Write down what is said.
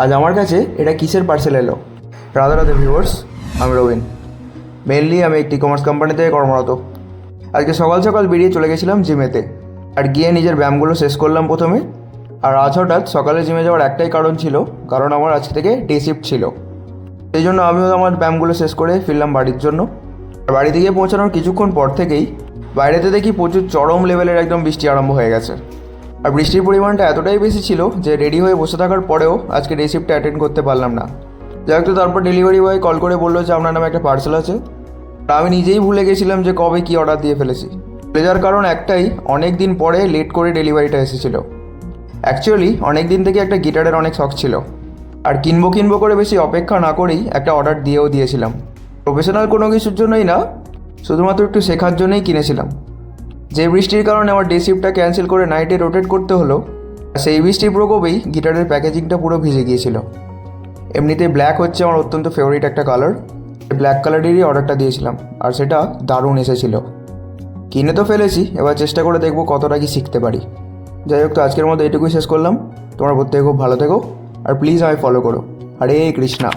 আজ আমার কাছে এটা কিসের পার্সেল এলো? রাধা রাধে ভিউয়ার্স, আমি রবিন। মেনলি আমি একটি কমার্স কোম্পানিতে কর্মরত। আজকে সকাল সকাল বেরিয়ে চলে গেছিলাম জিমেতে, আর গিয়ে নিজের ব্যায়ামগুলো শেষ করলাম প্রথমে। আর আজ হঠাৎ সকালে জিমে যাওয়ার একটাই কারণ ছিল, কারণ আমার আজকে থেকে ডে শিফট ছিল। সেই জন্য আমিও আমার ব্যায়ামগুলো শেষ করে ফিরলাম বাড়ির জন্য। আর বাড়িতে গিয়ে পৌঁছানোর কিছুক্ষণ পর থেকেই বাইরেতে দেখি প্রচুর চরম লেভেলের একদম বৃষ্টি আরম্ভ হয়ে গেছে। আর বৃষ্টির পরিমাণটা এতটাই বেশি ছিল যে রেডি হয়ে বসে থাকার পরেও আজকে ডে শিফটটা অ্যাটেন্ড করতে পারলাম না। যাই হোক, তো তারপর ডেলিভারি বয় কল করে বললো যে আপনার নামে একটা পার্সেল আছে। আর আমি নিজেই ভুলে গেছিলাম যে কবে কী অর্ডার দিয়ে ফেলেছি। ভুলে যাওয়ার কারণ একটাই, অনেক দিন পরে লেট করে ডেলিভারিটা এসেছিল। অ্যাকচুয়ালি অনেক দিন থেকে একটা গিটারের অনেক শখ ছিল, আর কিনবো করে বেশি অপেক্ষা না করেই একটা অর্ডার দিয়েছিলাম। প্রফেশনাল কোনো কিছুর জন্যই না, শুধুমাত্র একটু শেখার জন্যই কিনেছিলাম। যে বৃষ্টির কারণে আমার ডে শিফটটা ক্যান্সেল করে নাইটে রোটেট করতে হলো, সেই বৃষ্টির প্রকোপেই গিটারের প্যাকেজিংটা পুরো ভিজে গিয়েছিল। এমনিতে ব্ল্যাক হচ্ছে আমার অত্যন্ত ফেভারিট একটা কালার। ব্ল্যাক কালারেরই অর্ডারটা দিয়েছিলাম, আর সেটা দারুণ এসেছিল। কিনে তো ফেলেছি, এবার চেষ্টা করে দেখবো কতটা কি শিখতে পারি। যাই হোক, তো আজকের মতো এটুকুই শেষ করলাম। তোমরা প্রত্যেকে খুব ভালো থেকো, আর প্লিজ আমায় ফলো করো। হরে কৃষ্ণা।